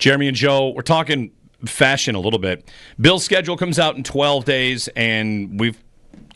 Jeremy and Joe, we're talking fashion a little bit. Bill's schedule comes out in 12 days, and we've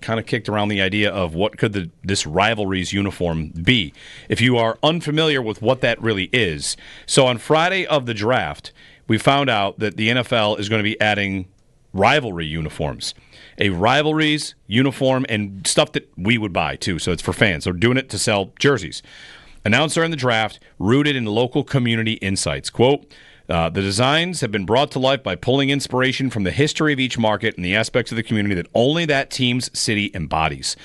kind of kicked around the idea of what could this rivalry's uniform be. If you are unfamiliar with what that really is, so on Friday of the draft, we found out that the NFL is going to be adding rivalry uniforms. A rivalry's uniform and stuff that we would buy, too, so it's for fans. They're doing it to sell jerseys. Announced during the draft, rooted in local community insights. Quote, the designs have been brought to life by pulling inspiration from the history of each market and the aspects of the community that only that team's city embodies.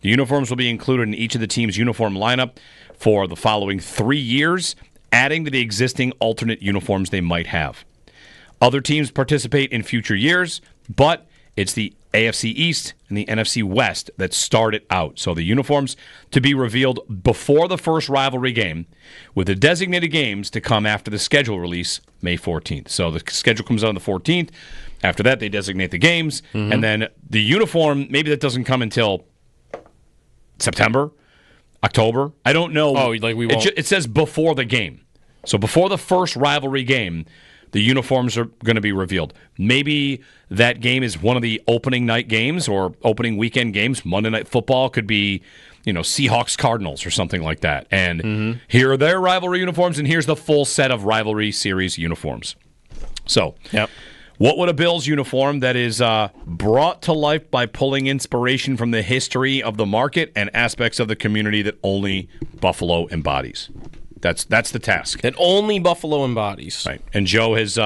The uniforms will be included in each of the team's uniform lineup for the following 3 years, adding to the existing alternate uniforms they might have. Other teams participate in future years, but it's the AFC East and the NFC West that start it out. So the uniforms to be revealed before the first rivalry game, with the designated games to come after the schedule release May 14th. So the schedule comes out on the 14th. After that, they designate the games. And then the uniform, maybe that doesn't come until September, October. I don't know. Oh, like we won't. It says before the game. So before the first rivalry game, the uniforms are going to be revealed. Maybe that game is one of the opening night games or opening weekend games. Monday Night Football could be, Seahawks Cardinals or something like that. And here are their rivalry uniforms, and here's the full set of rivalry series uniforms. So, what would a Bills uniform that is brought to life by pulling inspiration from the history of the market and aspects of the community that only Buffalo embodies? That's the task. That only Buffalo embodies. Right. And Joe has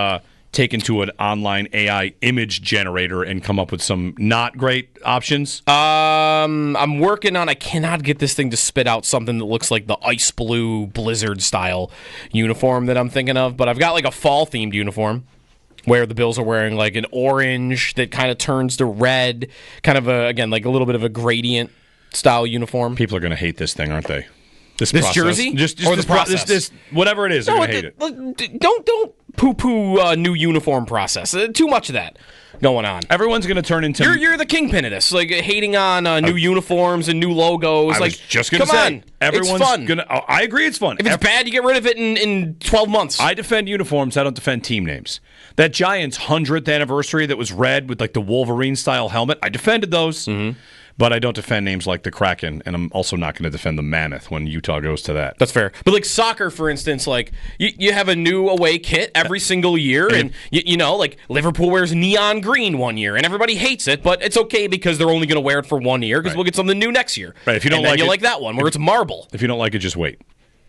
taken to an online AI image generator and come up with some not great options. I'm working on, I cannot get this thing to spit out something that looks like the ice blue Blizzard style uniform that I'm thinking of, but I've got like a fall themed uniform where the Bills are wearing like an orange that kind of turns to red, kind of like a little bit of a gradient style uniform. People are going to hate this thing, aren't they? This jersey? Just or the process? This, whatever it is, they're going to hate it. Don't poo-poo new uniform process. Too much of that going on. Everyone's going to turn into... You're the kingpin of this, like hating on new uniforms and new logos. I was just going to say, everyone's it's fun. I agree it's fun. If it's bad, you get rid of it in 12 months. I defend uniforms. I don't defend team names. That Giants 100th anniversary that was red with like the Wolverine-style helmet, I defended those. But I don't defend names like the Kraken, and I'm also not going to defend the Mammoth when Utah goes to that. That's fair. But like soccer, for instance, like you have a new away kit every single year, and like Liverpool wears neon green one year, and everybody hates it, but it's okay because they're only going to wear it for 1 year because we'll get something new next year. Right. If you don't like it, you like that one where it's marble. If you don't like it, just wait.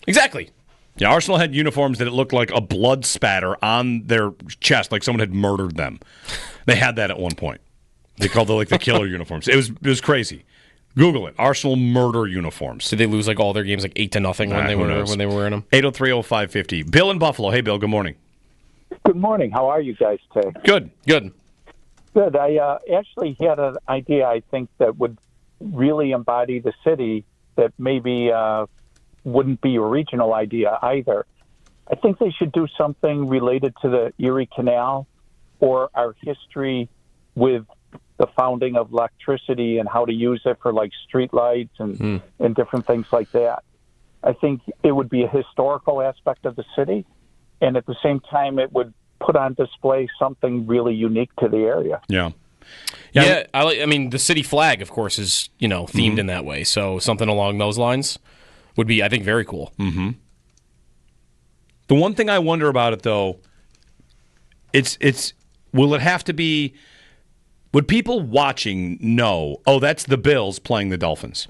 Exactly. Yeah, Arsenal had uniforms that it looked like a blood spatter on their chest, like someone had murdered them. They had that at one point. They called it the killer uniforms. It was crazy. Google it. Arsenal murder uniforms. Did they lose all their games 8-0 when they were wearing them? 803-0550. Bill in Buffalo. Hey, Bill. Good morning. Good morning. How are you guys today? Good. Good. I actually had an idea I think that would really embody the city that maybe wouldn't be a regional idea either. I think they should do something related to the Erie Canal or our history with the founding of electricity and how to use it for street lights and different things like that. I think it would be a historical aspect of the city, and at the same time it would put on display something really unique to the area. Yeah. I mean, the city flag, of course, is themed in that way. So something along those lines would be, I think, very cool. Mm-hmm. The one thing I wonder about it, though, it's will it have to be? Would people watching know, that's the Bills playing the Dolphins?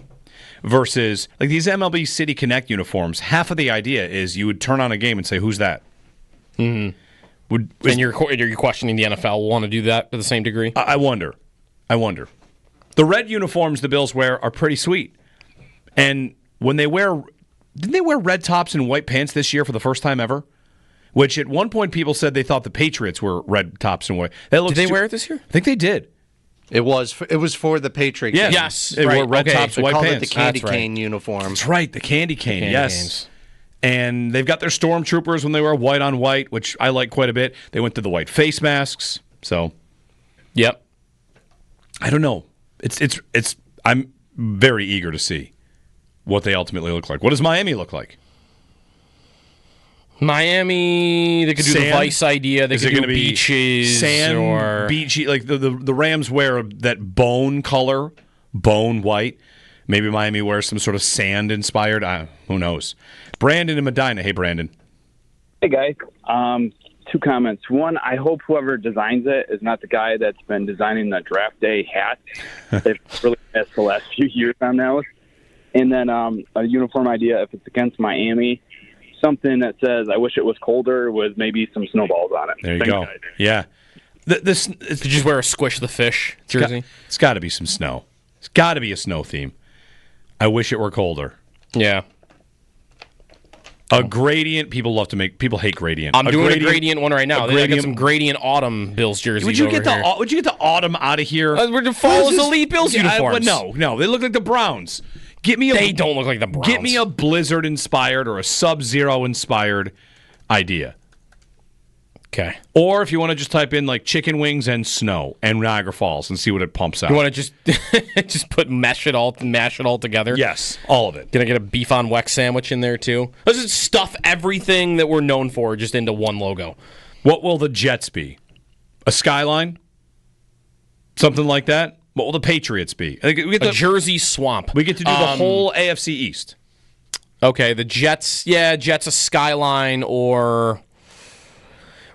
Versus, these MLB City Connect uniforms, half of the idea is you would turn on a game and say, who's that? And you're questioning the NFL will want to do that to the same degree? I wonder. The red uniforms the Bills wear are pretty sweet. And when they didn't they wear red tops and white pants this year for the first time ever? Which at one point people said they thought the Patriots were red tops and white. Did they wear it this year? I think they did. It was for the Patriots. Yeah. Yes. They wore red tops, white called pants. It the candy cane uniform. That's right, the candy cane. Yes. Canes. And they've got their stormtroopers when they wear white on white, which I like quite a bit. They went to the white face masks. So, yep. I don't know. It's. I'm very eager to see what they ultimately look like. What does Miami look like? Miami, they could do the Sand? Vice idea. They Is could it do going to be beaches sand, or beachy? Like the Rams wear that bone color, bone white. Maybe Miami wears some sort of sand inspired. Who knows? Brandon in Medina. Hey, Brandon. Hey, guys. Two comments. One, I hope whoever designs it is not the guy that's been designing the draft day hat. They've really missed the last few years on those. And then a uniform idea, if it's against Miami, something that says, I wish it was colder with maybe some snowballs on it. There you Thanks, go. guys. Yeah. Did you just wear a Squish the Fish jersey? It's got to be some snow. It's got to be a snow theme. I wish it were colder. Yeah. A gradient. People hate gradient. I'm doing a gradient one right now. I got some gradient autumn Bills jerseys. Would you over get here. Would you get the autumn out of here? We're the fall's elite Bills uniforms. No, they look like the Browns. They don't look like the Browns. Get me a Blizzard inspired or a Sub-Zero inspired idea. Okay. Or if you want to just type in like chicken wings and snow and Niagara Falls and see what it pumps out. You want to just mash it all together? Yes, all of it. Gonna get a beef on Weck sandwich in there too. Let's just stuff everything that we're known for just into one logo. What will the Jets be? A skyline? Something like that? What will the Patriots be? A Jersey swamp. We get to do the whole AFC East. Okay, the Jets. Yeah, Jets a skyline or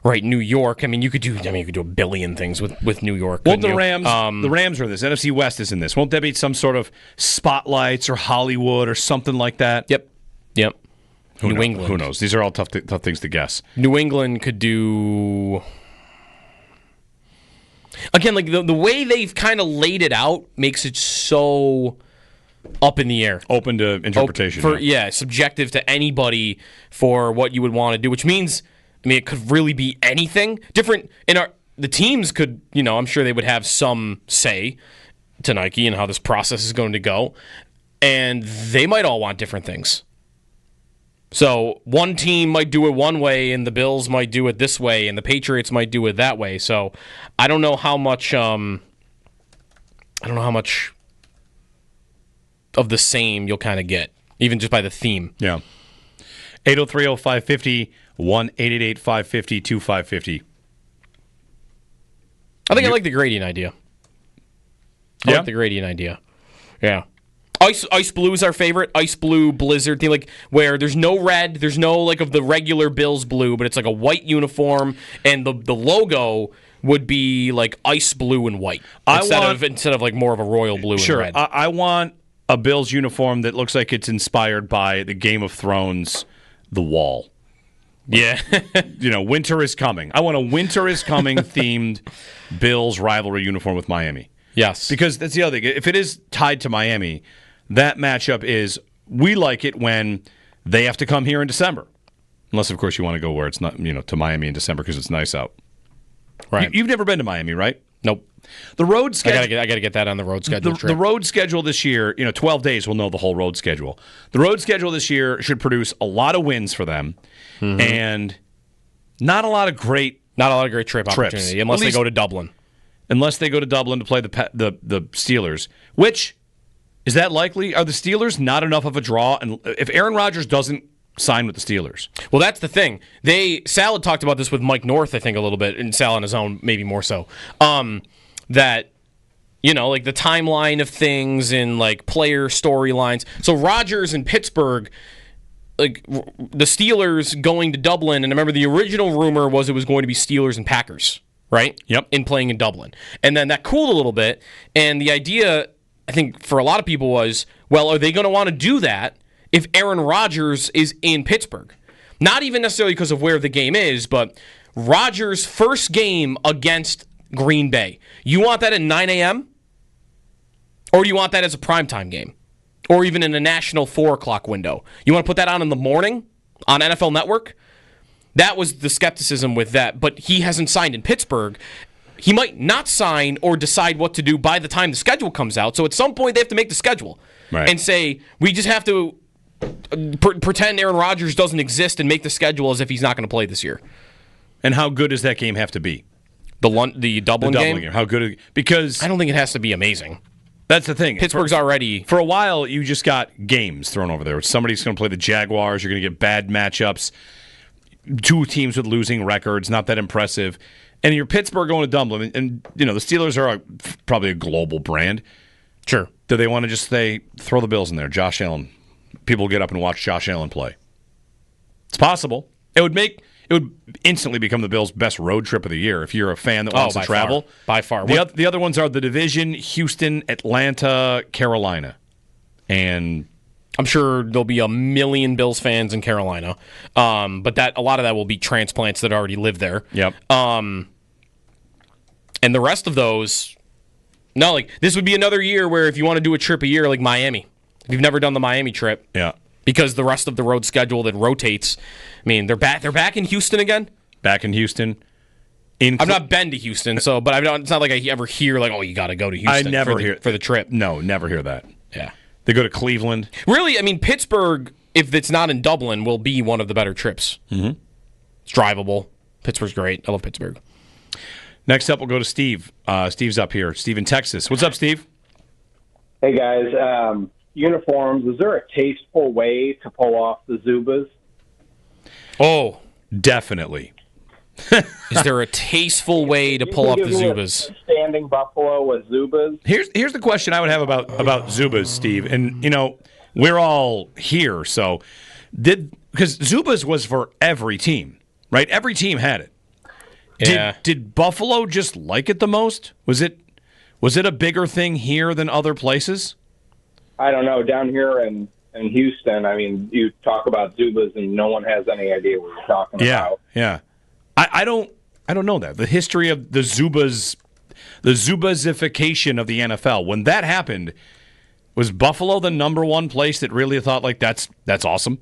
right New York. I mean, you could do a billion things with New York. Well, the Rams. The Rams are this. NFC West is in this. Won't there be some sort of spotlights or Hollywood or something like that? Yep. New England. Who knows? These are all tough things to guess. New England could do. Again, like the way they've kind of laid it out makes it so up in the air. Open to interpretation. Subjective to anybody for what you would want to do, which means, it could really be anything. Different the teams could, I'm sure they would have some say to Nike and how this process is going to go, and they might all want different things. So one team might do it one way, and the Bills might do it this way, and the Patriots might do it that way. So I don't know how much. I don't know how much of the same you'll kind of get, even just by the theme. Yeah. 803-0550, 1-888-550-2550. I think I like the gradient idea. I like the gradient idea. Yeah. Ice blue is our favorite. Ice blue blizzard thing, like where there's no red, there's no like of the regular Bills blue, but it's like a white uniform, and the logo would be like ice blue and white instead of like more of a royal blue and red. I want a Bills uniform that looks like it's inspired by the Game of Thrones, The Wall. Yeah. Winter is coming. I want a winter is coming themed Bills rivalry uniform with Miami. Yes. Because that's the other thing. If it is tied to Miami, that matchup is, we like it when they have to come here in December. Unless, of course, you want to go where it's not, to Miami in December because it's nice out. Right. You've never been to Miami, right? Nope. The road schedule. I gotta get that on the road schedule. The road schedule this year, 12 days, we'll know the whole road schedule. The road schedule this year should produce a lot of wins for them, and not a lot of great trip opportunity unless they go to Dublin. Unless they go to Dublin to play the Steelers, which is that likely? Are the Steelers not enough of a draw? And if Aaron Rodgers doesn't sign with the Steelers, well, that's the thing. Sal had talked about this with Mike North, I think, a little bit, and Sal on his own, maybe more so. That like the timeline of things and like player storylines. So Rodgers in Pittsburgh, like the Steelers going to Dublin, and I remember the original rumor was it was going to be Steelers and Packers. Right? Yep. In playing in Dublin. And then that cooled a little bit. And the idea, I think, for a lot of people was, well, are they going to want to do that if Aaron Rodgers is in Pittsburgh? Not even necessarily because of where the game is, but Rodgers' first game against Green Bay. You want that at 9 a.m.? Or do you want that as a primetime game? Or even in a national 4 o'clock window? You want to put that on in the morning on NFL Network? That was the skepticism with that, but he hasn't signed in Pittsburgh. He might not sign or decide what to do by the time the schedule comes out. So at some point they have to make the schedule and say, we just have to pretend Aaron Rodgers doesn't exist and make the schedule as if he's not going to play this year. And how good does that game have to be? The Dublin game? How good? Because I don't think it has to be amazing. That's the thing. Pittsburgh's already... For a while, you just got games thrown over there. Somebody's going to play the Jaguars. You're going to get bad matchups. two teams with losing records, not that impressive. And you're Pittsburgh going to Dublin, and the Steelers are probably a global brand. Sure. Do they want to just throw the Bills in there? Josh Allen. People get up and watch Josh Allen play. It's possible. It would instantly become the Bills' best road trip of the year if you're a fan that wants to travel. By far. The other ones are the division: Houston, Atlanta, Carolina, and I'm sure there'll be a million Bills fans in Carolina, but a lot of that will be transplants that already live there. Yep. And the rest of those, no, like this would be another year where if you want to do a trip a year, like Miami, if you've never done the Miami trip, yeah, because the rest of the road schedule that rotates. I mean, they're back in Houston again. Back in Houston. I've not been to Houston, so but it's not like I ever hear like, oh, you got to go to Houston. I never hear for the trip. No, never hear that. Yeah. They go to Cleveland. Really, I mean, Pittsburgh, if it's not in Dublin, will be one of the better trips. Mm-hmm. It's drivable. Pittsburgh's great. I love Pittsburgh. Next up, we'll go to Steve. Steve's up here. Steve in Texas. What's up, Steve? Hey, guys. Uniforms, is there a tasteful way to pull off the Zubaz? Oh. Definitely. Is there a tasteful way to pull off the Zubaz? Standing buffalo with Zubaz? Here's the question I would have about Zubaz, Steve. And, we're all here, so because Zubaz was for every team, right? Every team had it. Yeah. Did Buffalo just like it the most? Was it a bigger thing here than other places? I don't know. Down here in Houston, I mean, you talk about Zubaz and no one has any idea what you're talking about. Yeah. I don't know that. The history of the Zubazification of the NFL. When that happened, was Buffalo the number one place that really thought like that's awesome?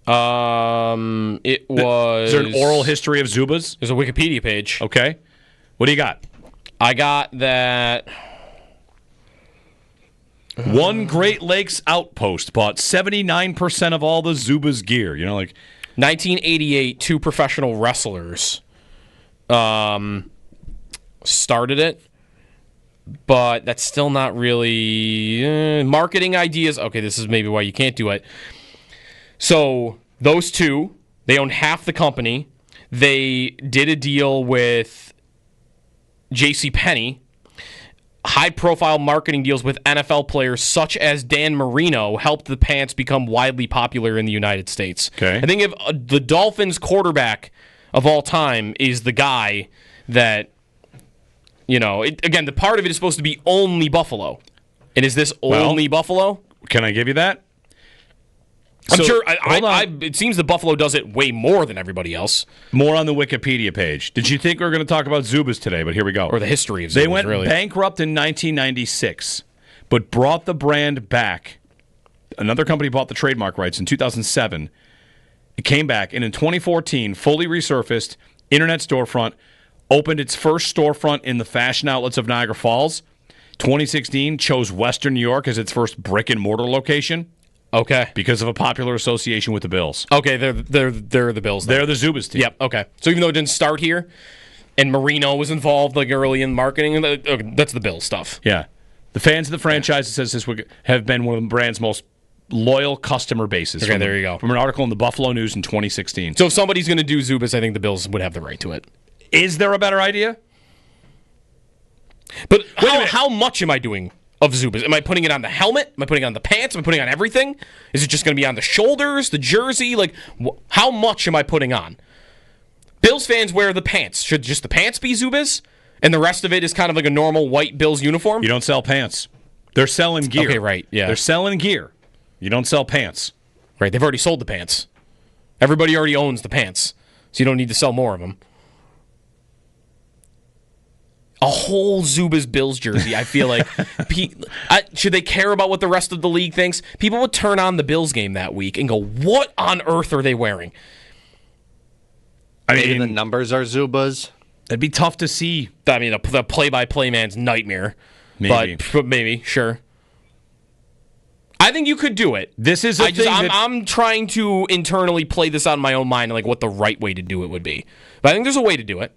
It was. Is there an oral history of Zubaz? There's a Wikipedia page. Okay. What do you got? I got that. One Great Lakes outpost bought 79% of all the Zubaz gear. 1988, two professional wrestlers started it, but that's still not really marketing ideas. Okay, this is maybe why you can't do it. So those two, they own half the company. They did a deal with JCPenney. High-profile marketing deals with NFL players such as Dan Marino helped the pants become widely popular in the United States. Okay. I think if the Dolphins quarterback of all time is the guy that, again, the part of it is supposed to be only Buffalo. And is this only Buffalo? Can I give you that? I'm sure. It seems that Buffalo does it way more than everybody else. More on the Wikipedia page. Did you think we were going to talk about Zubaz today? But here we go. Or the history of Zubaz, They went really. bankrupt in 1996, but brought the brand back. Another company bought the trademark rights in 2007. It came back, and in 2014, fully resurfaced, internet storefront, opened its first storefront in the fashion outlets of Niagara Falls. 2016, chose Western New York as its first brick-and-mortar location. Okay. Because of a popular association with the Bills. Okay, they're the Bills. They're the Zubaz team. Yep. Okay. So even though it didn't start here, and Marino was involved like early in marketing, that's the Bills stuff. Yeah. The fans of the franchise, it says this week, have been one of the brand's most loyal customer bases. Okay, there you go. From an article in the Buffalo News in 2016. So if somebody's going to do Zubaz, I think the Bills would have the right to it. Is there a better idea? But how much am I doing of Zubaz? Am I putting it on the helmet? Am I putting it on the pants? Am I putting it on everything? Is it just going to be on the shoulders, the jersey? Like, how much am I putting on? Bills fans wear the pants. Should just the pants be Zubaz? And the rest of it is kind of like a normal white Bills uniform? You don't sell pants. They're selling gear. Okay, right, yeah. They're selling gear. You don't sell pants. Right, they've already sold the pants. Everybody already owns the pants, so you don't need to sell more of them. A whole Zubaz Bills jersey, I feel like. Should they care about what the rest of the league thinks? People would turn on the Bills game that week and go, what on earth are they wearing? Maybe the numbers are Zubaz. It'd be tough to see. I mean, the play-by-play man's nightmare. Maybe. But maybe, sure. I think you could do it. This is I'm trying to internally play this out in my own mind, like what the right way to do it would be. But I think there's a way to do it.